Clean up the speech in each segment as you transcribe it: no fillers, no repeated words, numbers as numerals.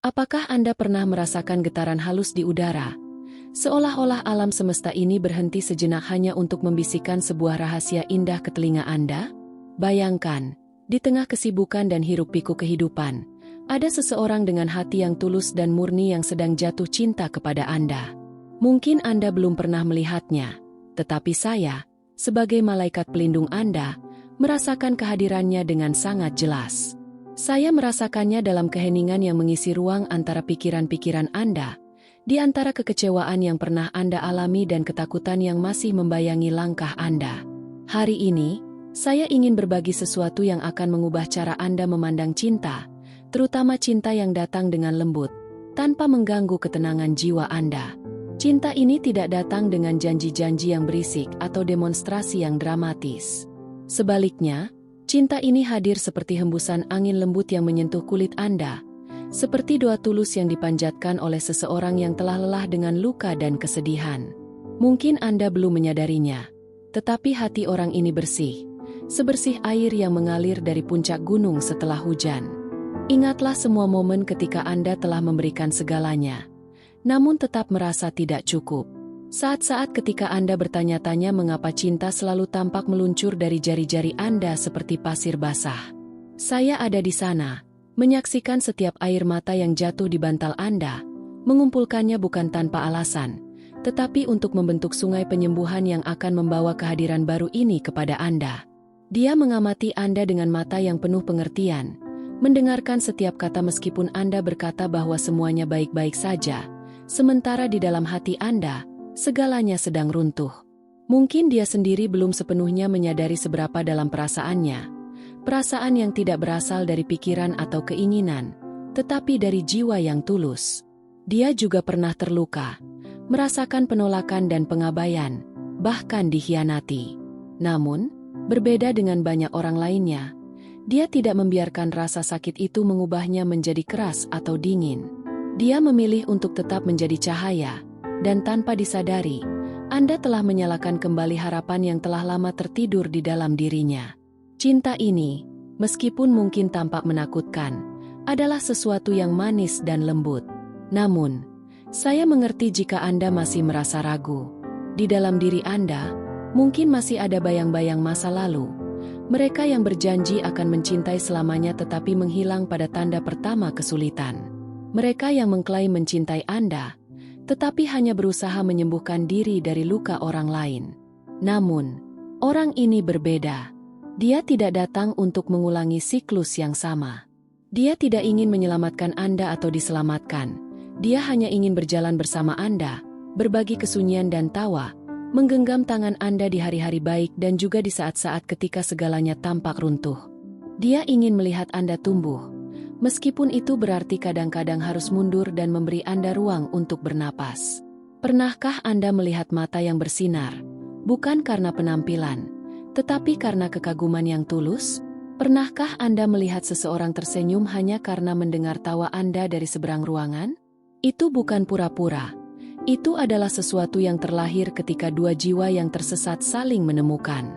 Apakah Anda pernah merasakan getaran halus di udara? Seolah-olah alam semesta ini berhenti sejenak hanya untuk membisikkan sebuah rahasia indah ke telinga Anda? Bayangkan, di tengah kesibukan dan hiruk-pikuk kehidupan, ada seseorang dengan hati yang tulus dan murni yang sedang jatuh cinta kepada Anda. Mungkin Anda belum pernah melihatnya, tetapi saya, sebagai malaikat pelindung Anda, merasakan kehadirannya dengan sangat jelas. Saya merasakannya dalam keheningan yang mengisi ruang antara pikiran-pikiran Anda, di antara kekecewaan yang pernah Anda alami dan ketakutan yang masih membayangi langkah Anda. Hari ini, saya ingin berbagi sesuatu yang akan mengubah cara Anda memandang cinta, terutama cinta yang datang dengan lembut, tanpa mengganggu ketenangan jiwa Anda. Cinta ini tidak datang dengan janji-janji yang berisik atau demonstrasi yang dramatis. Sebaliknya, cinta ini hadir seperti hembusan angin lembut yang menyentuh kulit Anda, seperti doa tulus yang dipanjatkan oleh seseorang yang telah lelah dengan luka dan kesedihan. Mungkin Anda belum menyadarinya, tetapi hati orang ini bersih, sebersih air yang mengalir dari puncak gunung setelah hujan. Ingatlah semua momen ketika Anda telah memberikan segalanya, namun tetap merasa tidak cukup. Saat-saat ketika Anda bertanya-tanya mengapa cinta selalu tampak meluncur dari jari-jari Anda seperti pasir basah. Saya ada di sana, menyaksikan setiap air mata yang jatuh di bantal Anda, mengumpulkannya bukan tanpa alasan, tetapi untuk membentuk sungai penyembuhan yang akan membawa kehadiran baru ini kepada Anda. Dia mengamati Anda dengan mata yang penuh pengertian, mendengarkan setiap kata meskipun Anda berkata bahwa semuanya baik-baik saja, sementara di dalam hati Anda, segalanya sedang runtuh. Mungkin dia sendiri belum sepenuhnya menyadari seberapa dalam perasaannya, perasaan yang tidak berasal dari pikiran atau keinginan, tetapi dari jiwa yang tulus. Dia juga pernah terluka, merasakan penolakan dan pengabaian, bahkan dikhianati. Namun, berbeda dengan banyak orang lainnya, dia tidak membiarkan rasa sakit itu mengubahnya menjadi keras atau dingin. Dia memilih untuk tetap menjadi cahaya, dan tanpa disadari, Anda telah menyalakan kembali harapan yang telah lama tertidur di dalam dirinya. Cinta ini, meskipun mungkin tampak menakutkan, adalah sesuatu yang manis dan lembut. Namun, saya mengerti jika Anda masih merasa ragu. Di dalam diri Anda, mungkin masih ada bayang-bayang masa lalu. Mereka yang berjanji akan mencintai selamanya tetapi menghilang pada tanda pertama kesulitan. Mereka yang mengklaim mencintai Anda, tetapi hanya berusaha menyembuhkan diri dari luka orang lain. Namun, orang ini berbeda. Dia tidak datang untuk mengulangi siklus yang sama. Dia tidak ingin menyelamatkan Anda atau diselamatkan. Dia hanya ingin berjalan bersama Anda, berbagi kesunyian dan tawa, menggenggam tangan Anda di hari-hari baik dan juga di saat-saat ketika segalanya tampak runtuh. Dia ingin melihat Anda tumbuh, meskipun itu berarti kadang-kadang harus mundur dan memberi Anda ruang untuk bernapas. Pernahkah Anda melihat mata yang bersinar, bukan karena penampilan, tetapi karena kekaguman yang tulus? Pernahkah Anda melihat seseorang tersenyum hanya karena mendengar tawa Anda dari seberang ruangan? Itu bukan pura-pura. Itu adalah sesuatu yang terlahir ketika dua jiwa yang tersesat saling menemukan.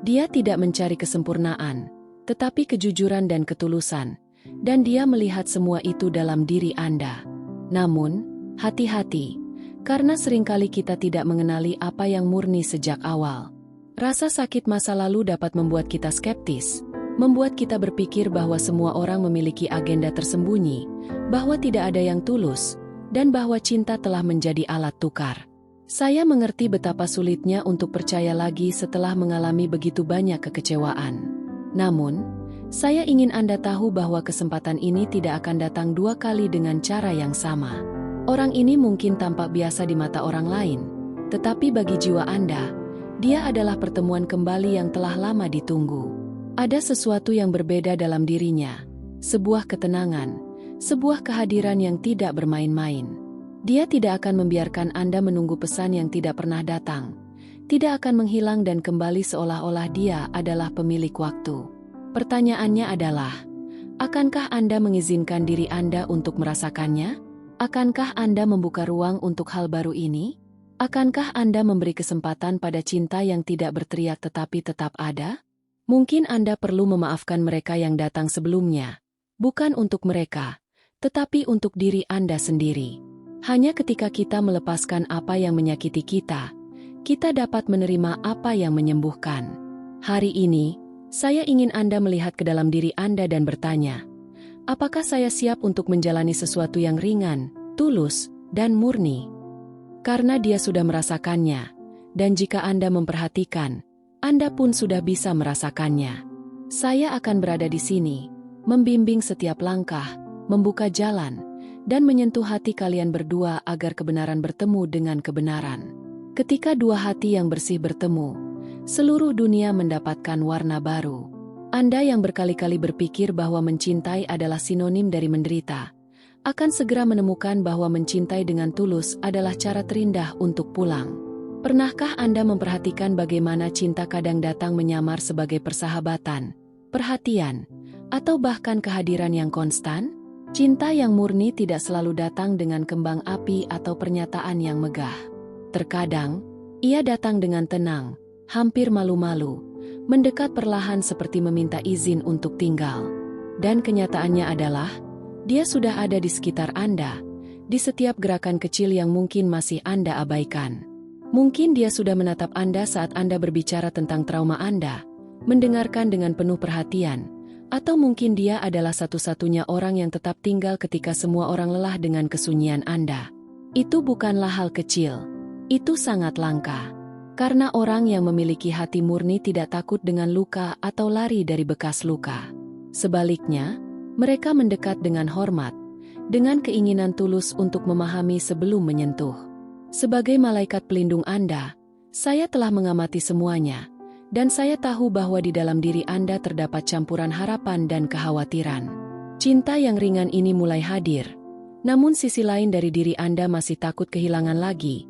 Dia tidak mencari kesempurnaan, tetapi kejujuran dan ketulusan, dan dia melihat semua itu dalam diri Anda. Namun, hati-hati, karena seringkali kita tidak mengenali apa yang murni sejak awal. Rasa sakit masa lalu dapat membuat kita skeptis, membuat kita berpikir bahwa semua orang memiliki agenda tersembunyi, bahwa tidak ada yang tulus, dan bahwa cinta telah menjadi alat tukar. Saya mengerti betapa sulitnya untuk percaya lagi setelah mengalami begitu banyak kekecewaan. Namun, saya ingin Anda tahu bahwa kesempatan ini tidak akan datang dua kali dengan cara yang sama. Orang ini mungkin tampak biasa di mata orang lain, tetapi bagi jiwa Anda, dia adalah pertemuan kembali yang telah lama ditunggu. Ada sesuatu yang berbeda dalam dirinya, sebuah ketenangan, sebuah kehadiran yang tidak bermain-main. Dia tidak akan membiarkan Anda menunggu pesan yang tidak pernah datang, tidak akan menghilang dan kembali seolah-olah dia adalah pemilik waktu. Pertanyaannya adalah, akankah Anda mengizinkan diri Anda untuk merasakannya? Akankah Anda membuka ruang untuk hal baru ini? Akankah Anda memberi kesempatan pada cinta yang tidak berteriak tetapi tetap ada? Mungkin Anda perlu memaafkan mereka yang datang sebelumnya. Bukan untuk mereka, tetapi untuk diri Anda sendiri. Hanya ketika kita melepaskan apa yang menyakiti kita dapat menerima apa yang menyembuhkan. Hari ini, saya ingin Anda melihat ke dalam diri Anda dan bertanya, apakah saya siap untuk menjalani sesuatu yang ringan, tulus, dan murni? Karena Dia sudah merasakannya, dan jika Anda memperhatikan, Anda pun sudah bisa merasakannya. Saya akan berada di sini, membimbing setiap langkah, membuka jalan, dan menyentuh hati kalian berdua agar kebenaran bertemu dengan kebenaran. Ketika dua hati yang bersih bertemu, seluruh dunia mendapatkan warna baru. Anda yang berkali-kali berpikir bahwa mencintai adalah sinonim dari menderita, akan segera menemukan bahwa mencintai dengan tulus adalah cara terindah untuk pulang. Pernahkah Anda memperhatikan bagaimana cinta kadang datang menyamar sebagai persahabatan, perhatian, atau bahkan kehadiran yang konstan? Cinta yang murni tidak selalu datang dengan kembang api atau pernyataan yang megah. Terkadang, ia datang dengan tenang, hampir malu-malu, mendekat perlahan seperti meminta izin untuk tinggal. Dan kenyataannya adalah, Dia sudah ada di sekitar Anda, di setiap gerakan kecil yang mungkin masih Anda abaikan. Mungkin Dia sudah menatap Anda saat Anda berbicara tentang trauma Anda, mendengarkan dengan penuh perhatian, atau mungkin Dia adalah satu-satunya orang yang tetap tinggal ketika semua orang lelah dengan kesunyian Anda. Itu bukanlah hal kecil, itu sangat langka. Karena orang yang memiliki hati murni tidak takut dengan luka atau lari dari bekas luka. Sebaliknya, mereka mendekat dengan hormat, dengan keinginan tulus untuk memahami sebelum menyentuh. Sebagai malaikat pelindung Anda, saya telah mengamati semuanya, dan saya tahu bahwa di dalam diri Anda terdapat campuran harapan dan kekhawatiran. Cinta yang ringan ini mulai hadir, namun sisi lain dari diri Anda masih takut kehilangan lagi,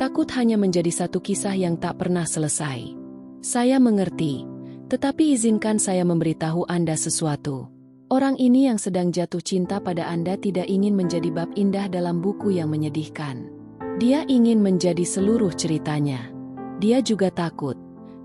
takut hanya menjadi satu kisah yang tak pernah selesai. Saya mengerti, tetapi izinkan saya memberitahu Anda sesuatu. Orang ini yang sedang jatuh cinta pada Anda tidak ingin menjadi bab indah dalam buku yang menyedihkan. Dia ingin menjadi seluruh ceritanya. Dia juga takut.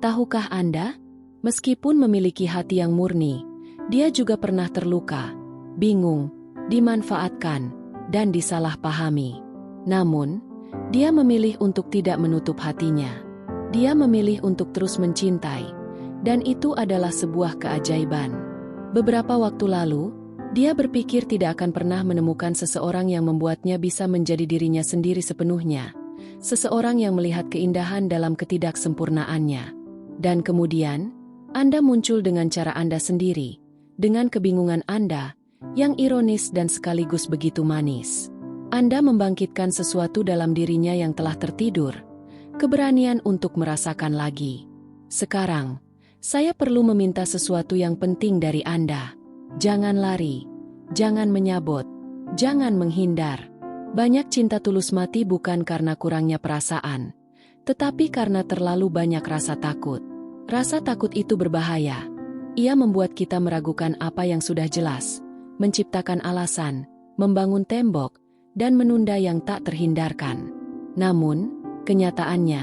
Tahukah Anda? Meskipun memiliki hati yang murni, dia juga pernah terluka, bingung, dimanfaatkan, dan disalahpahami. Namun, dia memilih untuk tidak menutup hatinya. Dia memilih untuk terus mencintai, dan itu adalah sebuah keajaiban. Beberapa waktu lalu, dia berpikir tidak akan pernah menemukan seseorang yang membuatnya bisa menjadi dirinya sendiri sepenuhnya, seseorang yang melihat keindahan dalam ketidaksempurnaannya. Dan kemudian, Anda muncul dengan cara Anda sendiri, dengan kebingungan Anda, yang ironis dan sekaligus begitu manis. Anda membangkitkan sesuatu dalam dirinya yang telah tertidur, keberanian untuk merasakan lagi. Sekarang, saya perlu meminta sesuatu yang penting dari Anda. Jangan lari, jangan menyabot, jangan menghindar. Banyak cinta tulus mati bukan karena kurangnya perasaan, tetapi karena terlalu banyak rasa takut. Rasa takut itu berbahaya. Ia membuat kita meragukan apa yang sudah jelas, menciptakan alasan, membangun tembok, dan menunda yang tak terhindarkan. Namun, kenyataannya,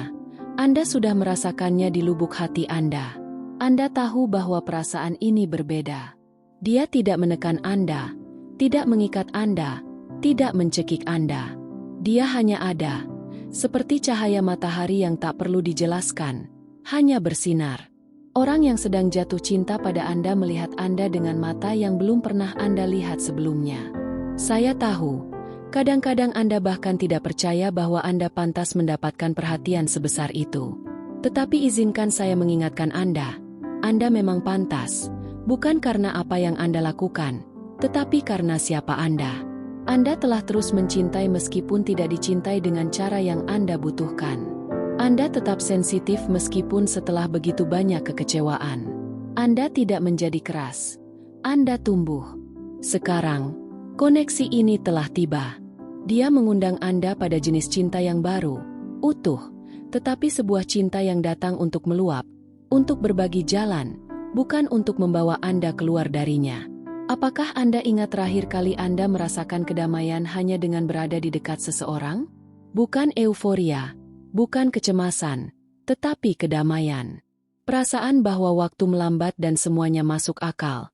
Anda sudah merasakannya di lubuk hati Anda. Anda tahu bahwa perasaan ini berbeda. Dia tidak menekan Anda, tidak mengikat Anda, tidak mencekik Anda. Dia hanya ada, seperti cahaya matahari yang tak perlu dijelaskan, hanya bersinar. Orang yang sedang jatuh cinta pada Anda melihat Anda dengan mata yang belum pernah Anda lihat sebelumnya. Saya tahu, kadang-kadang Anda bahkan tidak percaya bahwa Anda pantas mendapatkan perhatian sebesar itu. Tetapi izinkan saya mengingatkan Anda memang pantas, bukan karena apa yang Anda lakukan, tetapi karena siapa Anda. Anda telah terus mencintai meskipun tidak dicintai dengan cara yang Anda butuhkan. Anda tetap sensitif meskipun setelah begitu banyak kekecewaan. Anda tidak menjadi keras. Anda tumbuh. Sekarang, koneksi ini telah tiba. Dia mengundang Anda pada jenis cinta yang baru, utuh, tetapi sebuah cinta yang datang untuk meluap, untuk berbagi jalan, bukan untuk membawa Anda keluar darinya. Apakah Anda ingat terakhir kali Anda merasakan kedamaian hanya dengan berada di dekat seseorang? Bukan euforia, bukan kecemasan, tetapi kedamaian. Perasaan bahwa waktu melambat dan semuanya masuk akal,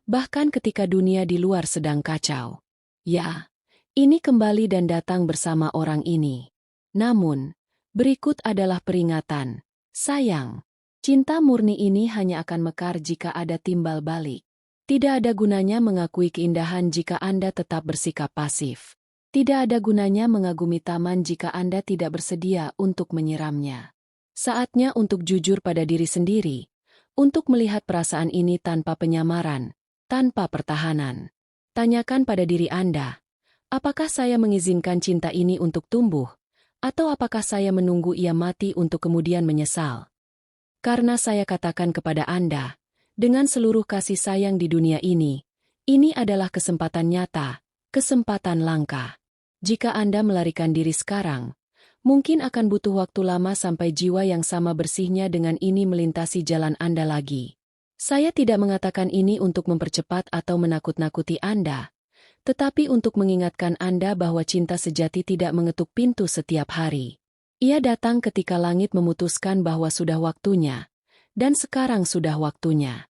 bahkan ketika dunia di luar sedang kacau. Ya, ini kembali dan datang bersama orang ini. Namun, berikut adalah peringatan. Sayang, cinta murni ini hanya akan mekar jika ada timbal balik. Tidak ada gunanya mengakui keindahan jika Anda tetap bersikap pasif. Tidak ada gunanya mengagumi taman jika Anda tidak bersedia untuk menyiramnya. Saatnya untuk jujur pada diri sendiri, untuk melihat perasaan ini tanpa penyamaran, tanpa pertahanan. Tanyakan pada diri Anda, apakah saya mengizinkan cinta ini untuk tumbuh, atau apakah saya menunggu ia mati untuk kemudian menyesal? Karena saya katakan kepada Anda, dengan seluruh kasih sayang di dunia ini adalah kesempatan nyata, kesempatan langka. Jika Anda melarikan diri sekarang, mungkin akan butuh waktu lama sampai jiwa yang sama bersihnya dengan ini melintasi jalan Anda lagi. Saya tidak mengatakan ini untuk mempercepat atau menakut-nakuti Anda, tetapi untuk mengingatkan Anda bahwa cinta sejati tidak mengetuk pintu setiap hari. Ia datang ketika langit memutuskan bahwa sudah waktunya, dan sekarang sudah waktunya.